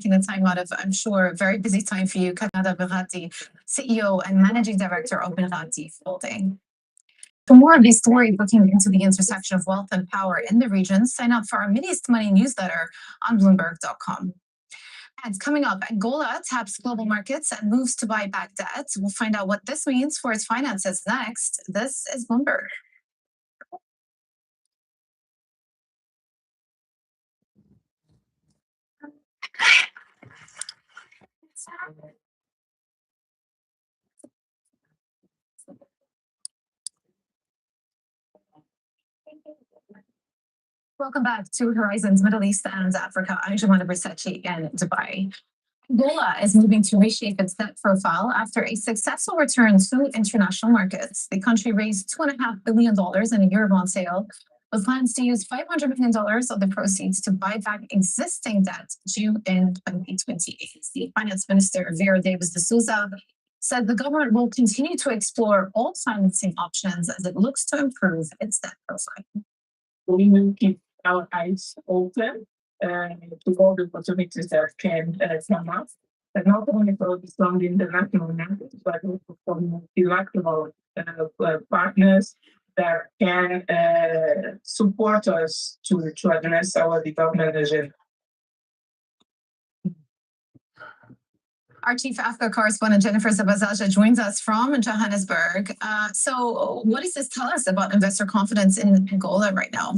taking the time out of, I'm sure, a very busy time for you, Kanada Berati, CEO and Managing Director of Berati Holding. For more of these stories looking into the intersection of wealth and power in the region, sign up for our Mideast Money newsletter on Bloomberg.com. And coming up, Angola taps global markets and moves to buy back debt. We'll find out what this means for its finances next. This is Bloomberg. Welcome back to Horizons Middle East and Africa. I'm Jemana Bersachi in Dubai. Angola is moving to reshape its debt profile after a successful return to international markets. The country raised $2.5 billion in a Eurobond sale, with plans to use $500 million of the proceeds to buy back existing debt due in 2028. The finance minister, Vera Davis de Souza, said the government will continue to explore all financing options as it looks to improve its debt profile. We will keep our eyes open to all the opportunities that can come up, and not only for the strong international markets, but also for multilateral partners that can support us to address our development agenda. Our Chief Africa correspondent, Jennifer Zabazaja, joins us from Johannesburg. So what does this tell us about investor confidence in Angola right now?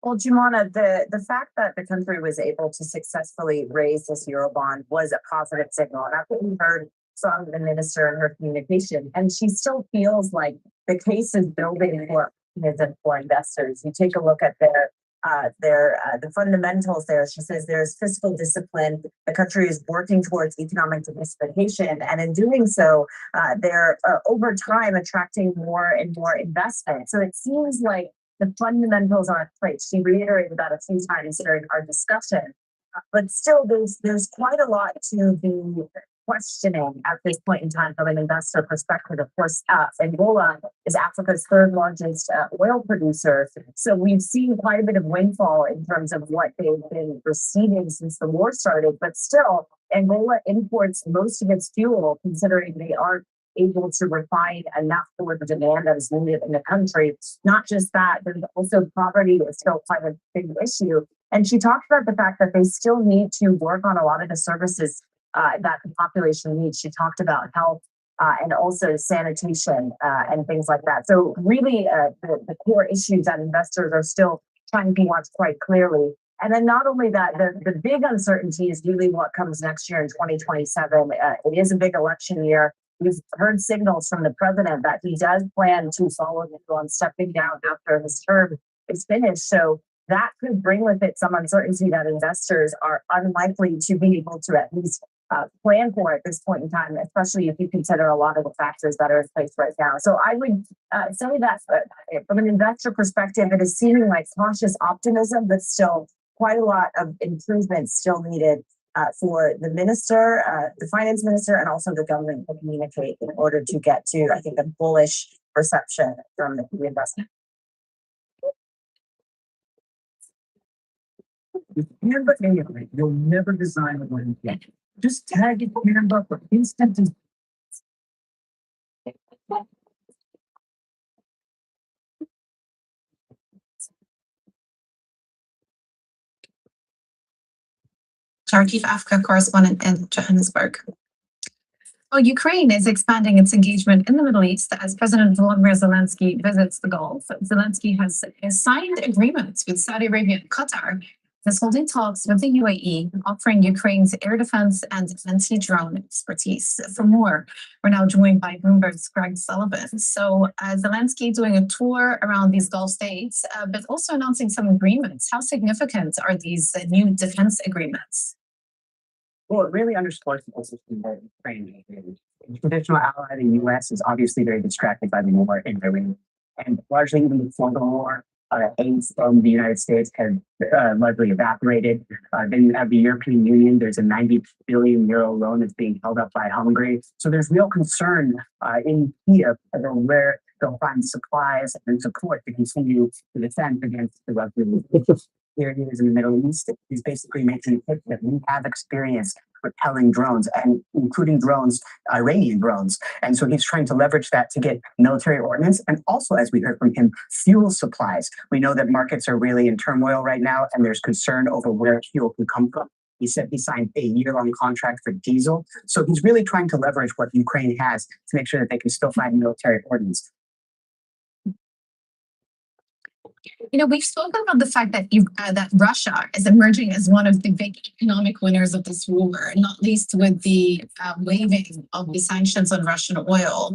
Well, Jumana, the fact that the country was able to successfully raise this Eurobond was a positive signal. And that's what we heard from the minister in her communication. And she still feels like the case is building for optimism for investors. You take a look at the fundamentals there. She says there's fiscal discipline. The country is working towards economic diversification. And in doing so, they're over time attracting more and more investment. So it seems like the fundamentals are in place. She reiterated that a few times during our discussion. But still, there's quite a lot to be questioning at this point in time from an investor perspective. Of course, Angola is Africa's third largest oil producer. So we've seen quite a bit of windfall in terms of what they've been receiving since the war started. But still, Angola imports most of its fuel, considering they aren't able to refine enough for the demand that is needed in the country. Not just that, there's also poverty is still quite a big issue. And she talked about the fact that they still need to work on a lot of the services that the population needs. She talked about health and also sanitation and things like that. So really the core issues that investors are still trying to watch quite clearly. And then not only that, the big uncertainty is really what comes next year in 2027. It is a big election year. We've heard signals from the president that he does plan to follow through on stepping down after his term is finished. So that could bring with it some uncertainty that investors are unlikely to be able to at least plan for at this point in time, especially if you consider a lot of the factors that are in place right now. So I would say that from an investor perspective, it is seeming like cautious optimism, but still quite a lot of improvements still needed for the minister, the finance minister, and also the government to communicate in order to get to, I think, a bullish perception from the investment. With Canva AI, you'll never design a one yet. Just tag it Canva for instant design. Our Chief Africa correspondent in Johannesburg. Well, Ukraine is expanding its engagement in the Middle East as President Volodymyr Zelensky visits the Gulf. Zelensky has signed agreements with Saudi Arabia and Qatar. Is holding talks with the UAE, offering Ukraine's air defense and anti-drone expertise. For more, we're now joined by Bloomberg's Greg Sullivan. So Zelensky doing a tour around these Gulf states, but also announcing some agreements. How significant are these new defense agreements? Well, it really underscores the position that Ukraine is. The traditional ally, the U.S., is obviously very distracted by the war in Iran. And largely, even before the war, aids from the United States have largely evaporated. Then you have the European Union. There's a 90 billion euro loan that's being held up by Hungary. So there's real concern in Kiev about where they'll find supplies and support to continue the defense against the Russian. here he is in the Middle East. He's basically making it that we have experience repelling drones and including drones, Iranian drones. And so he's trying to leverage that to get military ordnance. And also, as we heard from him, fuel supplies. We know that markets are really in turmoil right now, and there's concern over where fuel can come from. He said he signed a year-long contract for diesel. So he's really trying to leverage what Ukraine has to make sure that they can still find military ordnance. You know, we've spoken about the fact that that Russia is emerging as one of the big economic winners of this war, not least with the waiving of the sanctions on Russian oil.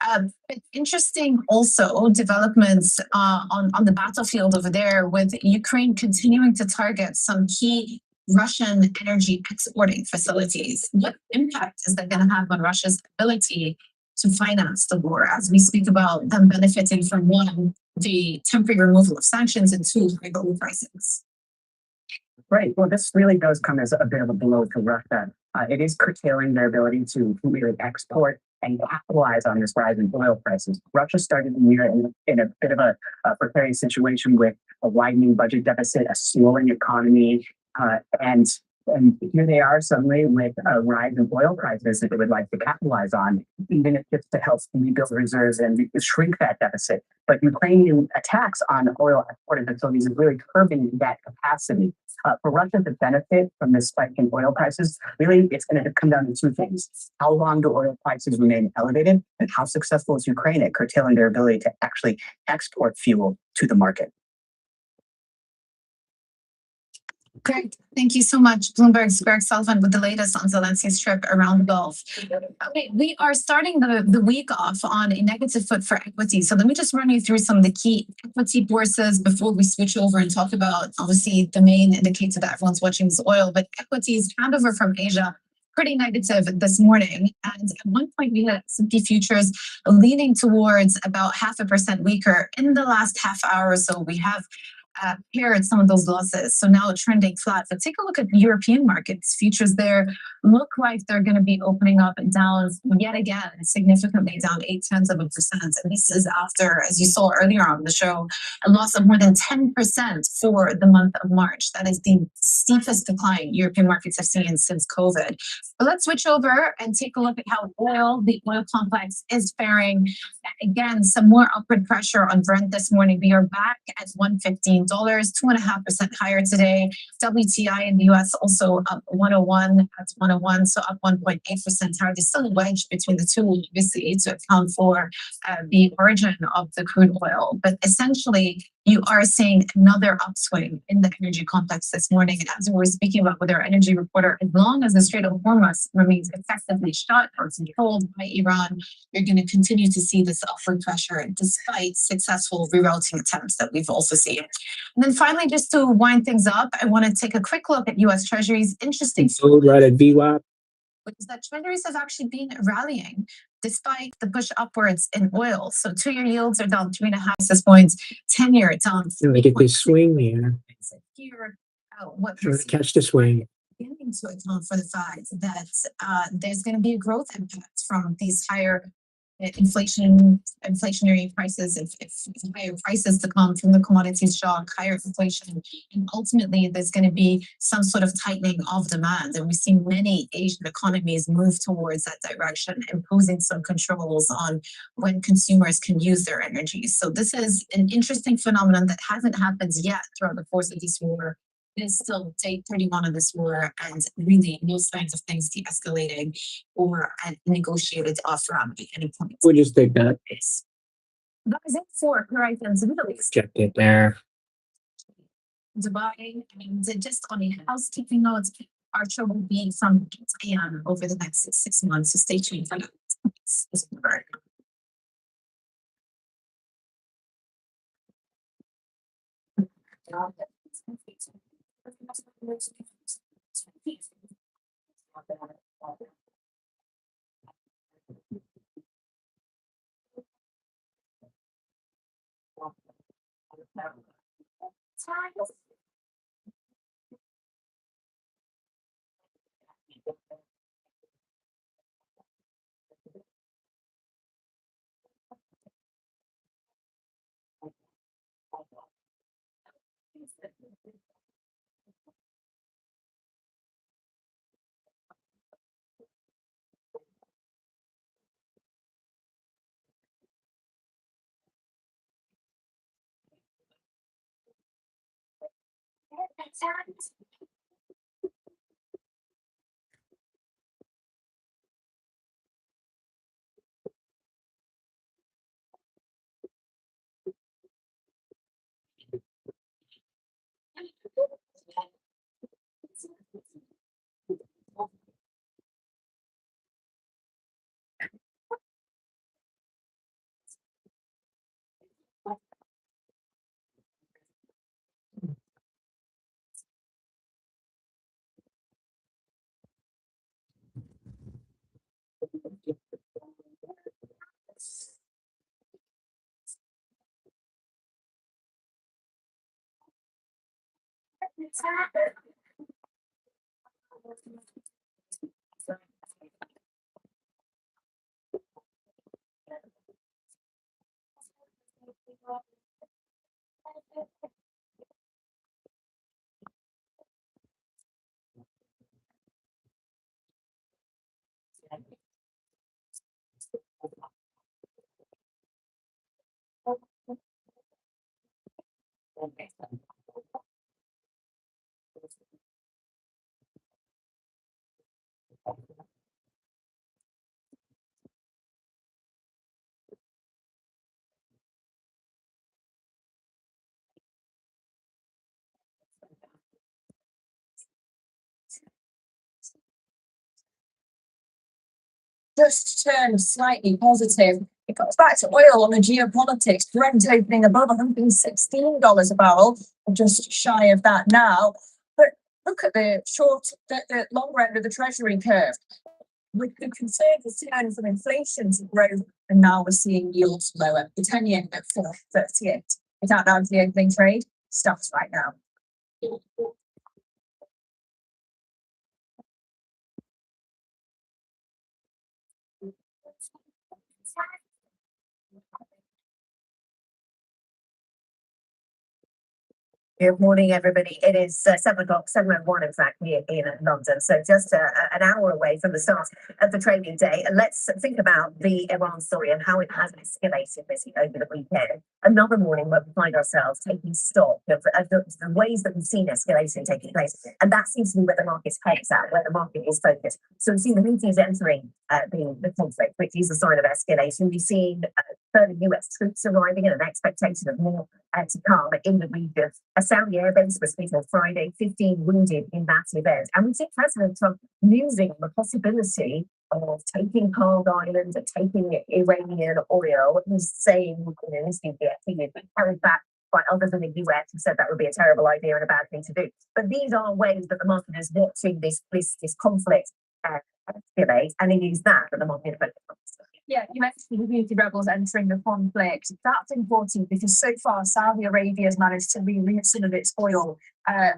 But interesting also developments on the battlefield over there, with Ukraine continuing to target some key Russian energy exporting facilities. What impact is that going to have on Russia's ability to finance the war, as we speak about them benefiting from, one, the temporary removal of sanctions, and two, high gold prices? Right. Well, this really does come as a bit of a blow to Russia. It is curtailing their ability to really export and capitalize on this rise in oil prices. Russia started the year in a bit of a precarious situation with a widening budget deficit, a slowing economy, and here they are suddenly with a rise in oil prices that they would like to capitalize on, even if it's to help rebuild reserves and shrink that deficit. But Ukrainian attacks on oil exporting facilities is really curbing that capacity. For Russia to benefit from this spike in oil prices, really, it's going to come down to two things. How long do oil prices remain elevated, and how successful is Ukraine at curtailing their ability to actually export fuel to the market? Great. Thank you so much. Bloomberg's Greg Sullivan with the latest on Zelensky's trip around the Gulf. Okay, we are starting the week off on a negative foot for equity. So let me just run you through some of the key equity bourses before we switch over and talk about, obviously, the main indicator that everyone's watching is oil. But equities handover from Asia, pretty negative this morning. And at one point, we had S&P futures leaning towards about 0.5% weaker. In the last half hour or so, we have paired some of those losses. So now trending flat. But take a look at European markets. Futures there look like they're going to be opening up and down yet again, significantly down 0.8%. And this is after, as you saw earlier on the show, a loss of more than 10% for the month of March. That is the steepest decline European markets have seen since COVID. But let's switch over and take a look at how the oil complex is faring. Again, some more upward pressure on Brent this morning. We are back at $115, 2.5% higher today. WTI in the US also up 101 at 101, so up 1.8% higher. There's still a wedge between the two, obviously, to account for the origin of the crude oil. But essentially, you are seeing another upswing in the energy complex this morning. And as we were speaking about with our energy reporter, as long as the Strait of Hormuz remains effectively shut or controlled by Iran, you're going to continue to see this upward pressure despite successful rerouting attempts that we've also seen. And then finally, just to wind things up, I want to take a quick look at U.S. Treasuries. Interesting. Sold right at VWAP. Because that Treasuries have actually been rallying despite the push upwards in oil. So 2-year yields are down 3.5 basis points, 10-year down. They get this swing there. Here, what Trying to catch the swing. beginning to account for the fact that there's going to be a growth impact from these higher inflationary prices, if higher prices to come from the commodities shock, higher inflation, and ultimately there's going to be some sort of tightening of demand. And we've seen many Asian economies move towards that direction, imposing some controls on when consumers can use their energy. So this is an interesting phenomenon that hasn't happened yet throughout the course of this war. It is still day 31 of this war, and really no signs of things de-escalating or negotiated off ramp at any point. We'll just take that. That is it for current events in the Middle East. Check it there. Dubai, and just on a housekeeping note, our show will be from 8 a.m. over the next 6 months, so stay tuned for that. It's great. Just to turn slightly positive, it goes back to oil on the geopolitics. Brent opening above $116 a barrel, just shy of that now. But look at the longer end of the Treasury curve. With the concerns return from inflation to growth, and now we're seeing yields lower. The 10-year at 4.38. Is that down to the opening trade? Stuffs right now. Good morning, everybody. It is 7 o'clock, 7:01 in fact, here in London. So just an hour away from the start of the trading day. And let's think about the Iran story and how it has escalated this over the weekend. Another morning where we find ourselves taking stock of the ways that we've seen escalation taking place. And that seems to be where the market's heads at, where the market is focused. So we've seen the Houthis entering the conflict, which is a sign of escalation. We've seen further US troops arriving and an expectation of more to come in the region. A Saudi airbase was split on Friday, 15 wounded in that event. And we see President Trump musing on the possibility of taking Hard Island and taking Iranian oil. He's saying, this nuclear thing is carried back by others in the US who said that would be a terrible idea and a bad thing to do. But these are ways that the market is watching this conflict escalate, and it is that the market focuses on. Yeah, you mentioned the Houthi rebels entering the conflict. That's important because so far Saudi Arabia has managed to reroute some of its oil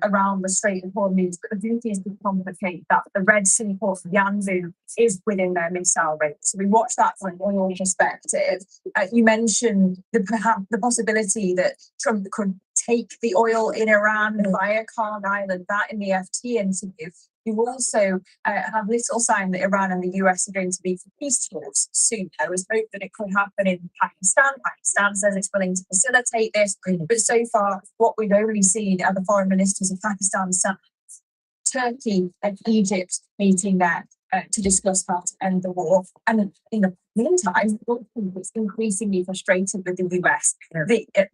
around the Strait of Hormuz, but the Houthis would complicate that. The Red Sea port of Yanbu is within their missile range. So we watch that from an oil perspective. You mentioned the possibility that Trump could take the oil in Iran via Hard Island, that in the FT interview. You also have little sign that Iran and the US are going to be for peace talks soon. There was hope that it could happen in Pakistan. Pakistan says it's willing to facilitate this, but so far, what we've only seen are the foreign ministers of Pakistan, Turkey, and Egypt meeting there to discuss how to end the war. And in the meantime, it's increasingly frustrated with the US,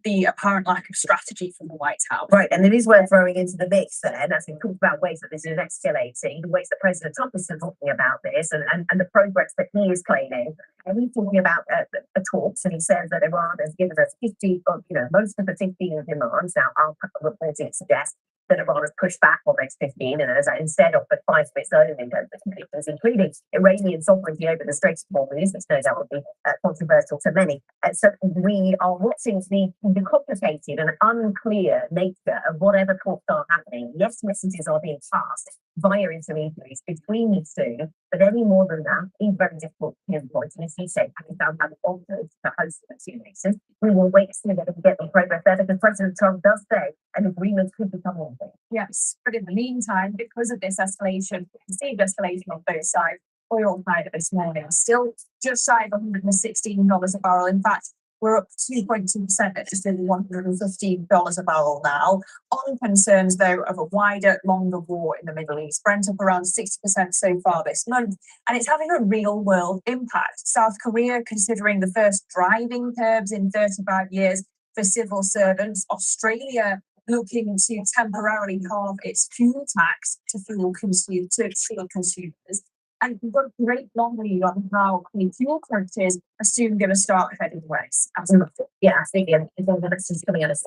the apparent lack of strategy from the White House. Right, and it is worth throwing into the mix there, and as we talk about ways that this is escalating, the ways that President Trump is talking about this, and the progress that he is claiming. And he's talking about the talks, and he says that Iran has given us 50, most of the 15 demands. Now, our reporting suggests that Iran has pushed back on those 15 and has instead offered 5 of its own in terms of conditions, including Iranian sovereignty over the Strait of Hormuz, which no doubt would be controversial to many. So we are watching the complicated and unclear nature of whatever talks are happening. Yes, messages are being passed via intermediaries between these two, but any more than that is very difficult to pinpoint. And as you say, Pakistan has offered to host the two nations. We will wait to see whether we get the progress there, because President Trump does say an agreement could become one thing. Yes, but in the meantime, because of this escalation, perceived escalation on both sides, oil side this morning still just shy of $116 a barrel. In fact, we're up 2.2% at just over $115 a barrel now, on concerns though of a wider, longer war in the Middle East. Brent up around 60% so far this month, and it's having a real world impact. South Korea considering the first driving curbs in 35 years for civil servants. Australia looking to temporarily halve its fuel tax to fuel consumers. And we've got a great long lead on how clean fuel prices are soon going to start heading west. Absolutely. Yeah, absolutely. And the message coming out of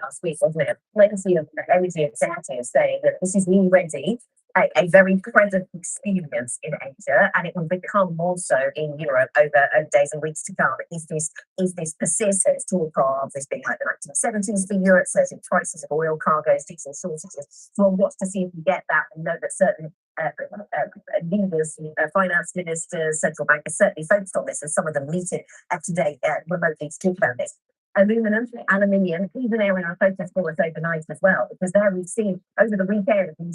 last week, wasn't it? Plenty of energy executives saying that this is already a very present experience in Asia, and it will become more so in Europe over days and weeks to come. Is this persist? It's talk of this being like the 1970s for Europe, certain prices of oil, cargoes, diesel shortages. We'll watch to see if we get that, and know that certain leaders, finance ministers, central bankers certainly focused on this, and some of them meeting today remotely to talk about this. Aluminum, aluminium, even area our focus for us overnight as well, because there we've seen over the weekend we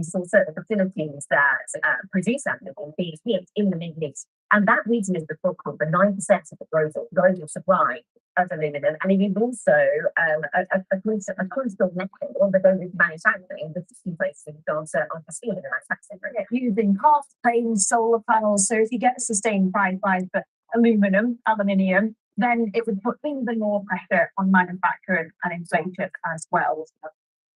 saw certain facilities that produce aluminium being hit in the Middle East, and that region is responsible for 9% of the global supply of aluminium, and it is also a crucial method on the global manufacturing, the key places we've gone on for steel in the manufacturing. Using cast planes, solar panels. So if you get a sustained price rise for aluminium, then it would put even more pressure on manufacturing and inflation as well.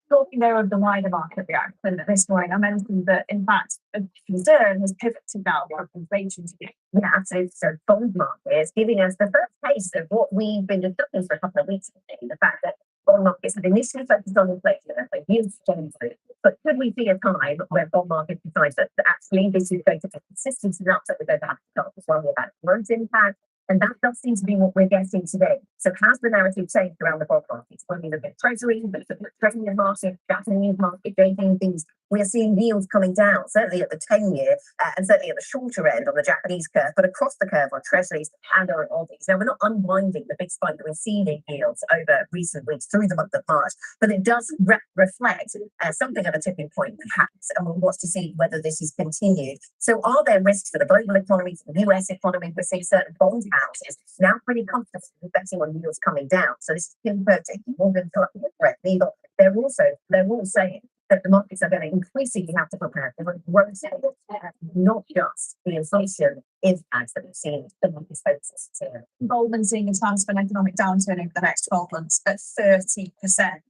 Talking though of the wider market reaction at this point, I mentioned that in fact the concern has pivoted now from inflation to Yeah, absolutely. So bond markets giving us the first taste of what we've been discussing for a couple of weeks. The fact that bond markets have initially focused on inflation and for years to but could we see a time where bond markets decide that actually this is going to be consistent enough that we're going to have to start as well about growth impact? And that does seem to be what we're getting today. So has the narrative changed around the bond markets? When we look at Treasury, we look at the Treasury market, Japanese market, dating things, we're seeing yields coming down, certainly at the 10-year and certainly at the shorter end on the Japanese curve, but across the curve on Treasuries and on Aussies. Now, we're not unwinding the big spike that we've seen in yields over recent weeks through the month of March, but it does reflect something of a tipping point perhaps, and we'll watch to see whether this is continued. So are there risks for the global economy, for the US economy? We're seeing certain bond houses now pretty comfortable betting on yields coming down. So this is Bloomberg, JP Morgan, Brett Legal. They're all saying that the markets are going to increasingly have to prepare for growth, not just the inflation impacts that we've seen the markets focuses. Goldman seeing a chance for an economic downturn over the next 12 months at 30%.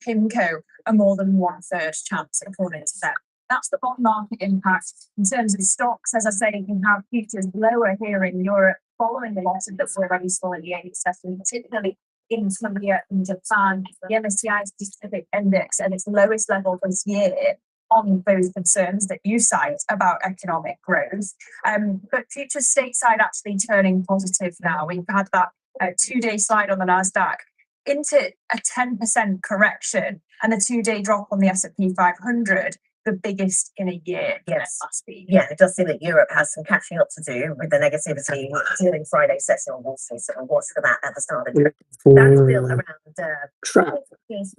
PIMCO a more than 1/3 chance according to them. That's the bond market impact. In terms of stocks, as I say, you have futures lower here in Europe following the losses that were already saw in the AIM session, particularly in Korea and Japan. The MSCI specific index at its lowest level this year on those concerns that you cite about economic growth. But futures stateside actually turning positive now. We've had that 2-day slide on the NASDAQ into a 10% correction and a 2-day drop on the S&P 500. The biggest in a year. Yes. Must be. Yeah, it does seem that Europe has some catching up to do with the negativity during Friday's session on Wall Street. So we'll watch for that at the start of the day. That's still around Trap.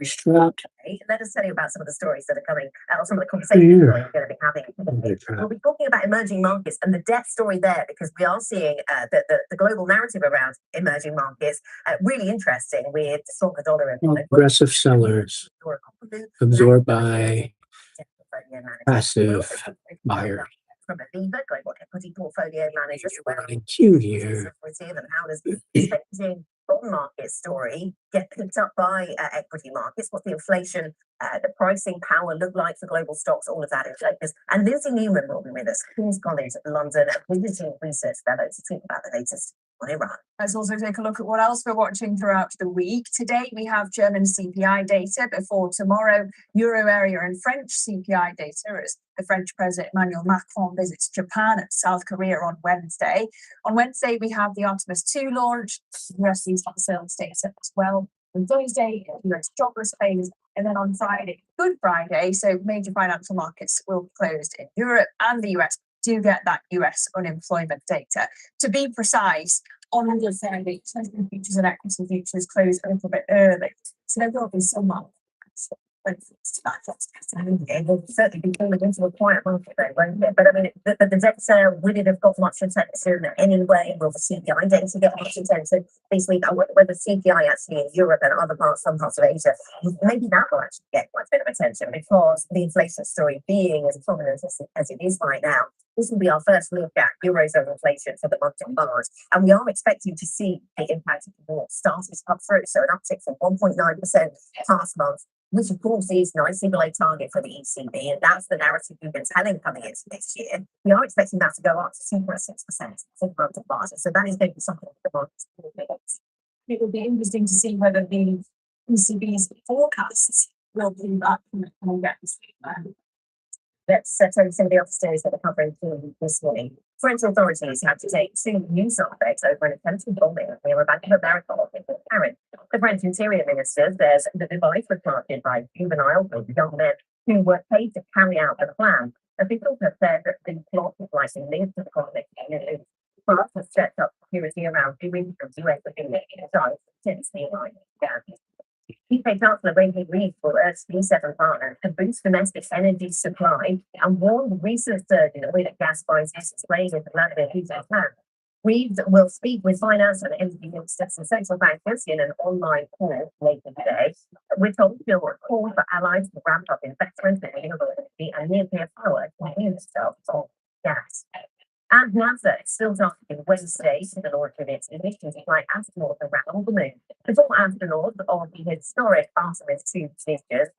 Strapped. Let us tell you about some of the stories that are coming out, some of the conversations we're going to be having. We'll be talking about emerging markets and the debt story there, because we are seeing the global narrative around emerging markets really interesting with the stronger dollar. Aggressive sellers absorbed by passive buyer. From a Viva global equity portfolio manager, Q here. and how does the expecting bond market story get picked up by equity markets? What's the inflation, the pricing power look like for global stocks? All of that in focus. And Lucy Newman will be with us, King's College London, visiting research fellow, to talk about the latest on Iran. Let's also take a look at what else we're watching throughout the week. Today we have German CPI data before tomorrow, Euro area and French CPI data as the French President Emmanuel Macron visits Japan and South Korea on Wednesday. On Wednesday we have the Artemis 2 launch, US sales data as well. On Thursday, US jobless claims, and then on Friday, Good Friday, so major financial markets will be closed in Europe and the US. Do get that US unemployment data. To be precise, on Good Friday, Treasury futures and equity futures close a little bit early. So there will be some It will certainly be falling into a quiet market though, won't it? But I mean, the data, would it have got much attention anyway? Will the CPI data get much attention this week? Whether CPI actually in Europe and other parts, some parts of Asia, maybe that will actually get quite a bit of attention because the inflation story being as prominent as it is right now, this will be our first look at Eurozone inflation for the month of March. And we are expecting to see the impact of the war start to come through. So an uptick from 1.9% past month, which of course is nicely below target for the ECB. And that's the narrative we've been telling coming into this year. We are expecting that to go up to 2.6% for the month of March. So that is going to be something for the market. It will be interesting to see whether the ECB's forecasts will do that and get this. Let's turn to some of the other stories that are covering this morning. French authorities had to take 2 new suspects over an attempted bombing near a Bank of America office in Paris. The French Interior Minister says the device was planted by juvenile young men who were paid to carry out the plan. Officials have said that the plot was likely linked to the conflict community. France has stepped up security around 2 weeks from US sites since the alliance began. UK Chancellor Rainey Reed will urge G7 partners to boost domestic energy supply and warn the recent surge in oil and gas prices displayed in the Vladimir Putin's plan. Reed will speak with finance and energy ministers and central bankers in an online call later today. We're told he'll call for allies to ramp up investment in renewable energy and nuclear power to use itself on gas. And NASA is still targeting Wednesday to the launch of its mission to fly astronauts around the moon. The 4 astronauts of the historic Artemis 2 missions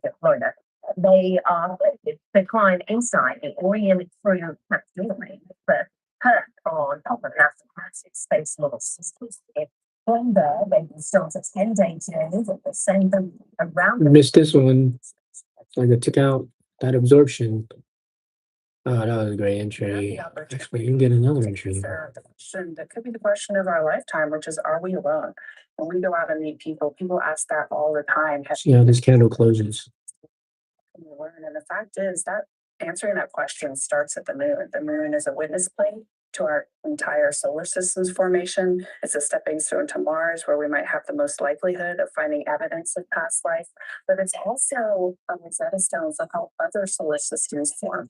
at Florida, they are slated to climb inside the Orient through capsule perched on top of NASA's massive space launch system. From there, they can start a 10-day journey that will send them around. Missed this one. Like it took out that absorption. Oh, that was a great entry. Actually, you can get another entry. That could be the question of our lifetime, which is, are we alone? When we go out and meet people, people ask that all the time. See how this candle closes. And the fact is that answering that question starts at the moon. The moon is a witness plate to our entire solar system's formation. It's a stepping stone to Mars, where we might have the most likelihood of finding evidence of past life. But it's also a Rosetta Stone of how other solar systems form.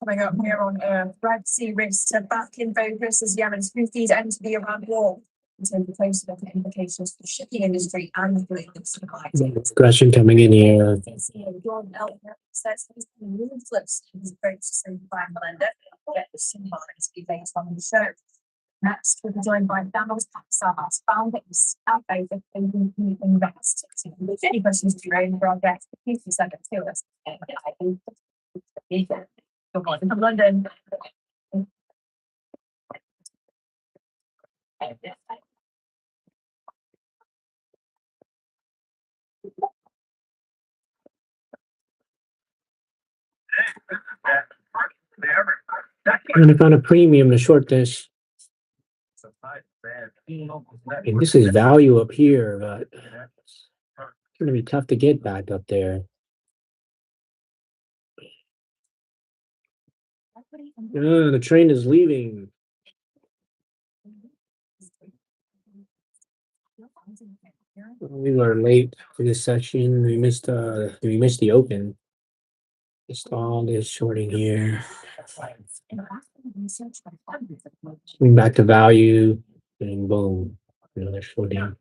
Coming up here on Earth, Red Sea risks are back in focus as Yemen's Houthis enter the Iran war. In terms of closer look at implications for the shipping industry and the global supply chain. Aggression coming in here. John Elder says he's been ruthless in his approach to simplifying the lender, yet the symbolics be based on the show. Next, we're joined by Daniel Sabas, founder of South Invest. If you have any questions to your own project, please send it to us. Good morning from London. I'm gonna find a premium to short this. And this is value up here, but it's gonna be tough to get back up there. The train is leaving. We were late for this session. We missed the open. Just all this shorting here. Going back to value and boom, another shorting.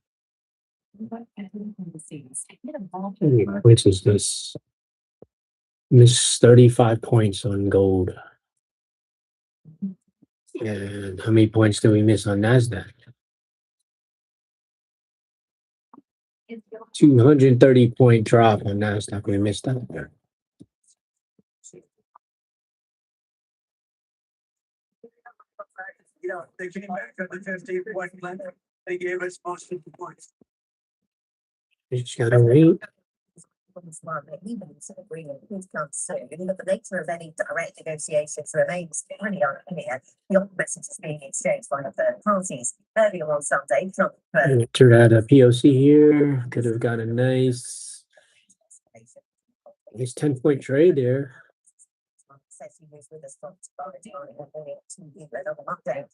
Which is this? Miss 35 points on gold. And how many points do we miss on NASDAQ? 230-point drop on NASDAQ. We missed that. Yeah, they came back on the 15-point limit. They gave us most of the points. You just gotta wait. Even to agreement could come soon, but the nature of any direct negotiations remains pretty unclear. The old message is being exchanged by the third parties. Earlier on Sunday, Trump Turned out a POC here. Could have got a nice 10-point trade there. says he was with us from Friday on Monday,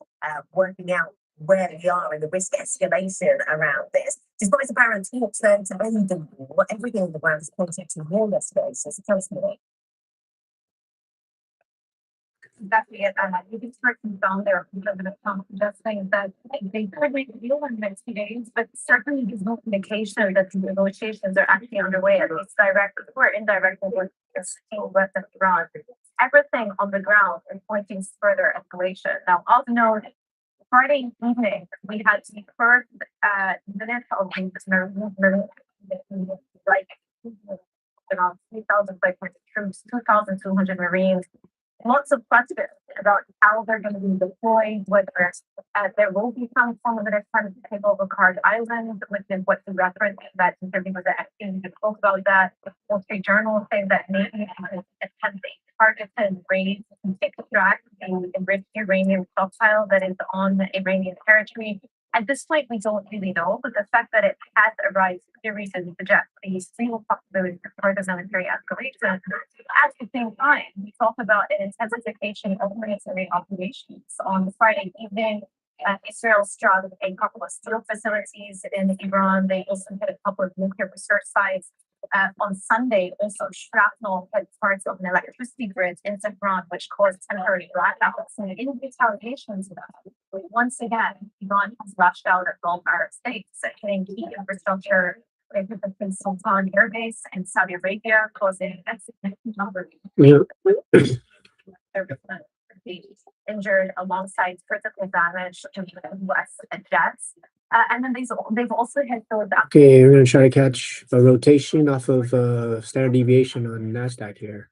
working out where we are in the risk escalation around this. Despite apparent talks then to end the war, everything on the ground is pointing to war escalation. So tell us more. Exactly, you can start from down there, suggesting that they could make a deal in the next few days, but certainly there's no indication that the negotiations are actually underway, at least direct or indirect with West and Iran. Everything on the ground is pointing to further escalation. Now, of note, Friday evening, we had the first minute of the like around 3,500 troops, 2,200 Marines. Lots of questions about how they're going to be deployed, whether there will be some form of an attempt to take over Card Island, which is what the reference that interview was asking to talk about that. Wall Street Journal saying that maybe attempting targeted raids to extract the enriched uranium stockpile that is on Iranian territory. At this point, we don't really know, but the fact that it has arrived clear reason to suggest these real possibilities of further military escalation. At the same time, we talk about an intensification of military operations. On Friday evening, Israel struck a couple of steel facilities in Iran. They also hit a couple of nuclear research sites. On Sunday, also shrapnel hit parts of an electricity grid in Tehran, which caused temporary blackouts. And in retaliation to that, once again, Iran has lashed out at Gulf Arab states, hitting key infrastructure like the Prince Sultan Air Base in Saudi Arabia, causing a significant number of injured alongside critical damage to the US jets. And then they've also hit those. Okay, we're gonna try to catch a rotation off of standard deviation on NASDAQ here.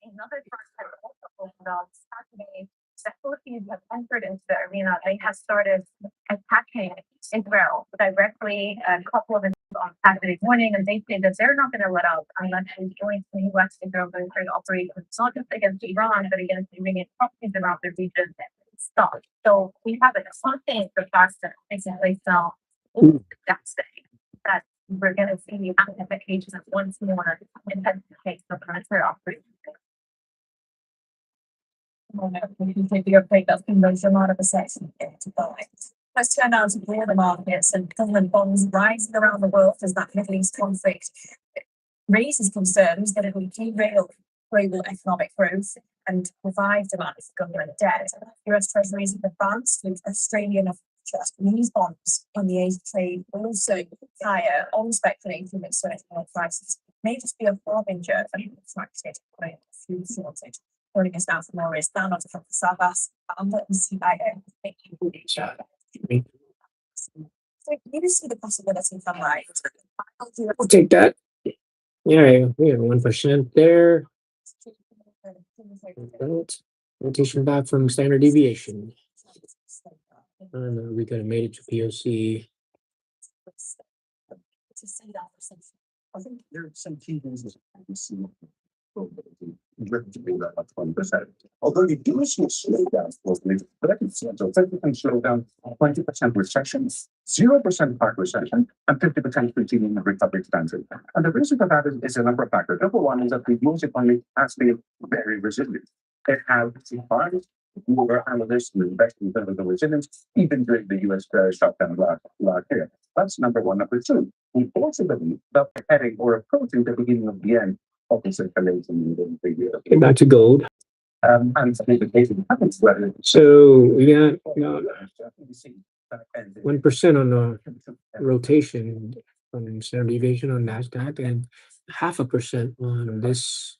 Another part that also opened up Saturday, the Philippines have entered into the arena. They have started attacking Israel directly a couple of on Saturday morning, and they say that they're not going to let up unless they join the U.S. Israel military operations, not just against Iran, but against Iranian properties around the region. Stop. So we have a something the fact that basically now that's that we're going to see the amplification of once more intensification of military operations. We can take the update that's been raised a lot of assessment to buy. Let's turn now to broader markets and government bonds rising around the world as that Middle East conflict raises concerns that it will derail global economic growth and revive demand for government debt. US Treasuries have advanced with Australian Japanese bonds on the Asia trade also higher on speculating that certain oil prices may just be a harbinger of attracted by food shortage. Joining us now for more is down on the Savas and the CIA. Thank you. So you see the possibility from right. We'll take that. Yeah, we have 1% there. Rotation back from standard deviation. We could have made it to POC. I think there are some key reasons we see driven to be that much 1%. Although you do see a slowdown globally, but I can see so 50% slowdown, 20% recession, 0% hard recession, and 50% continuing recovery expansion. And the reason for that is a number of factors. Number one is that the US economy has been very resilient. It has survived more analysts and investors in the resilience, even during the US shutdown last year. That's number one. Number two, we also believe that we're heading or approaching the beginning of the end of this escalation in the year. Okay, back to gold. And the case happens whether So we got 1% on the rotation on standard deviation on NASDAQ and 0.5% on this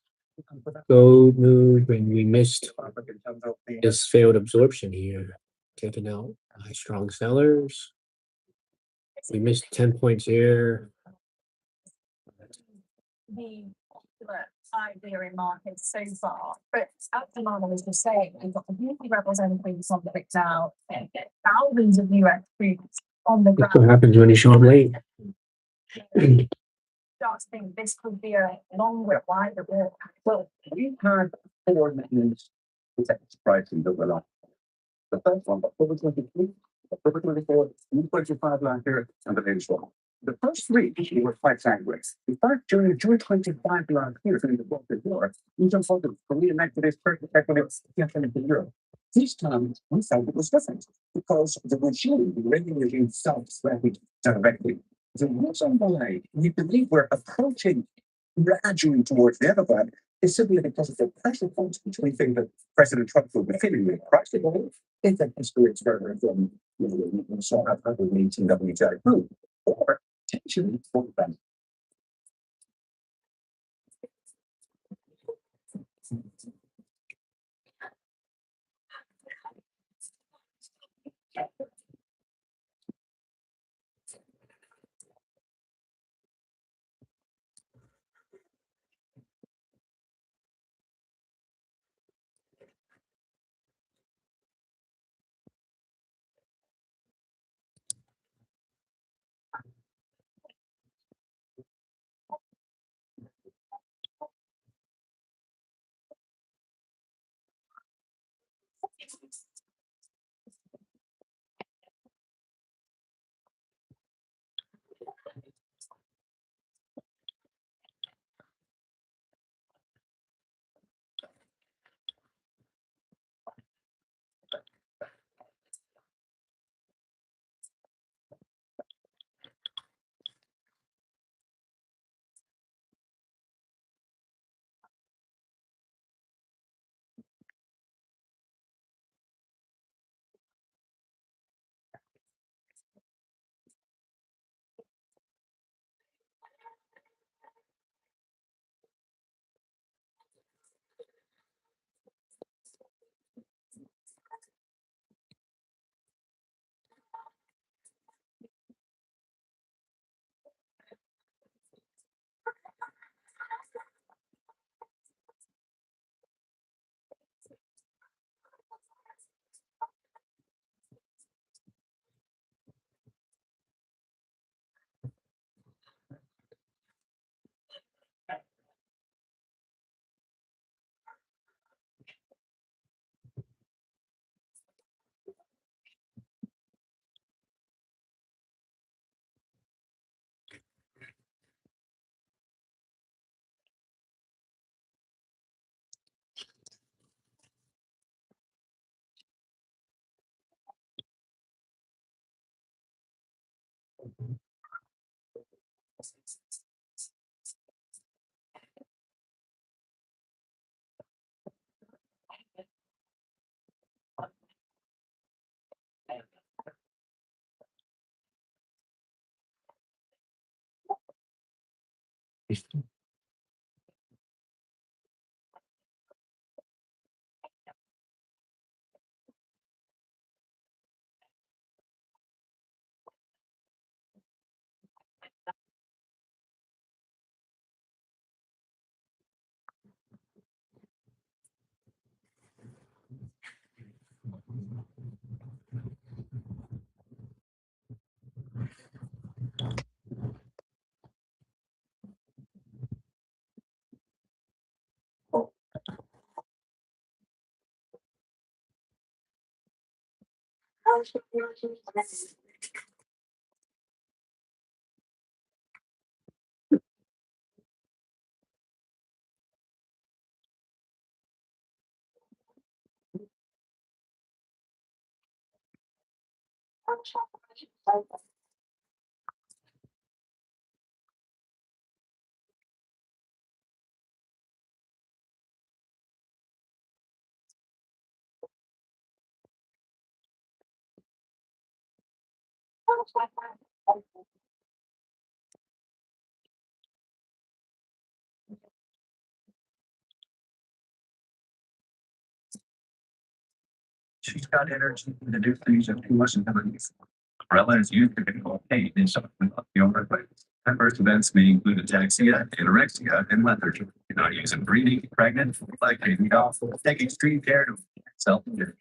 gold move when we missed this failed absorption here, taking out strong sellers. We missed 10 points here. The 5-year market so far, but at the moment, as we're saying, we've got the beauty representatives on the big now, and thousands of US troops on the That's what ground. happens when you show up late. Just think this could be a longer, wider war. Well, we've had 4 mechanisms to set pricing over the last. The first one, October 23, October 24, 25 last year, and the latest one. The first three were quite sanguine. In fact, during June 25 last year, during the World War, we just fought the Korean activists protected against Europe. This time, we felt it was different because the regime, the Reagan regime itself, threatened directly. The reason why we believe we're approaching gradually towards the other side is simply because of the pressure points which we think that President Trump will be feeling with. First of all, if that history is further from we saw how the 18 WTI group, or potentially for them. She's got energy to do things that she wasn't ever used. Umbrella is used to control pain in some of the overweight. Adverse events may include ataxia, anorexia, and lethargy. Do not use in breeding, pregnant, lactating, awful. Take extreme care to self-care.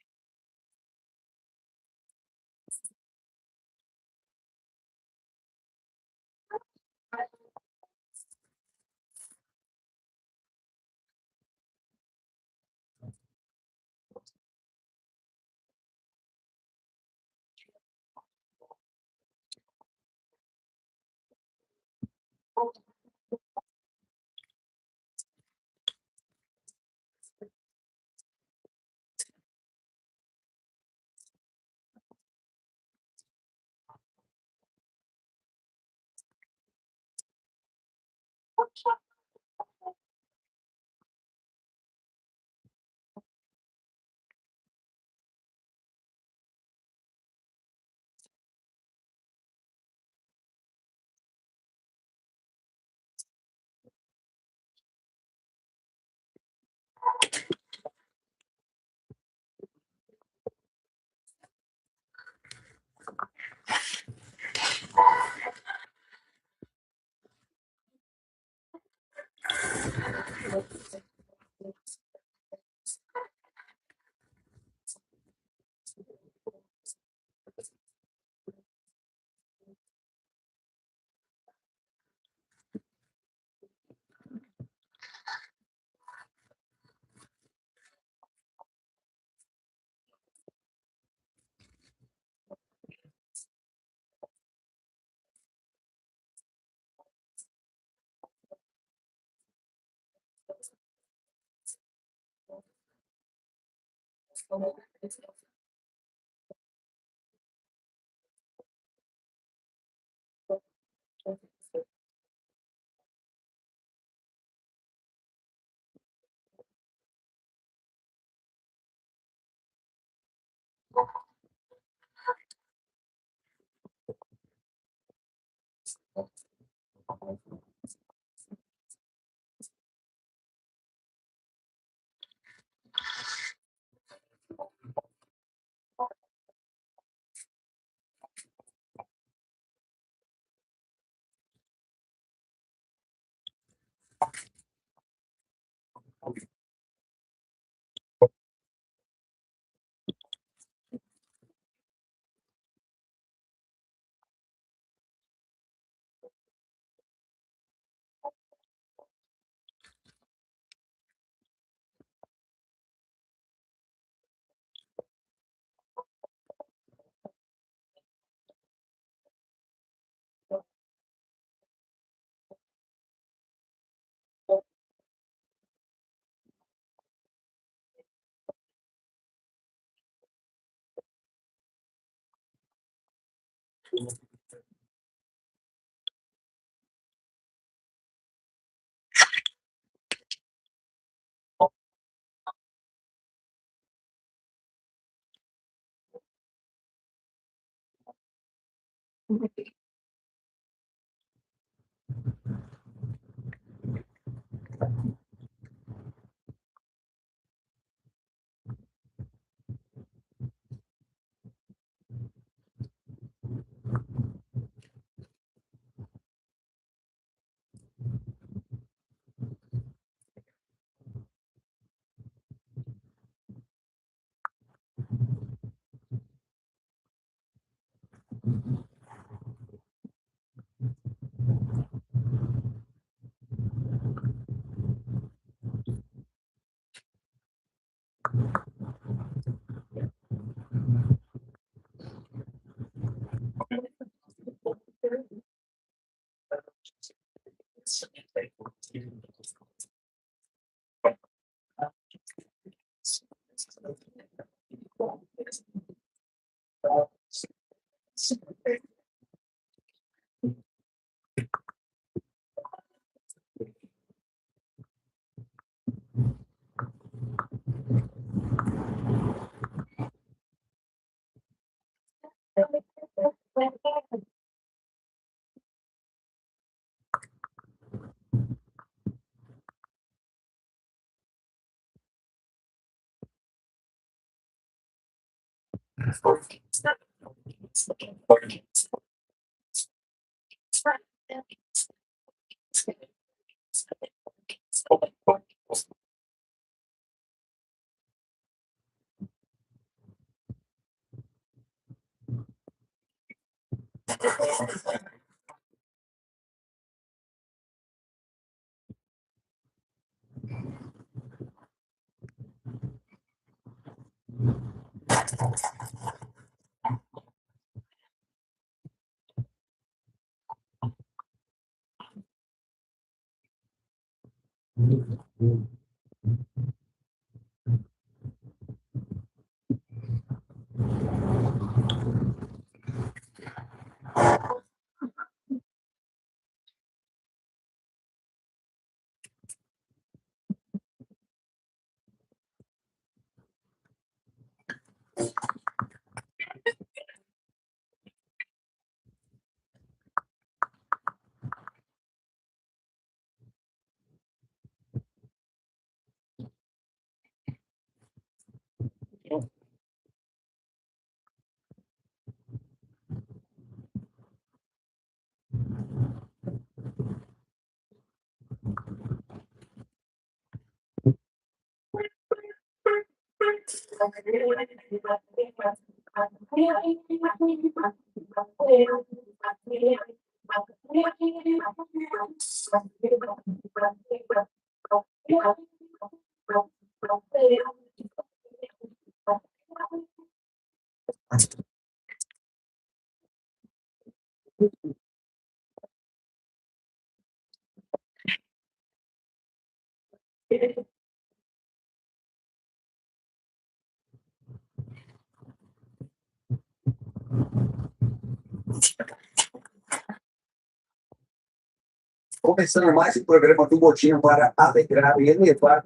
Começando mais esse programa do Botinho para alegrar e elevar.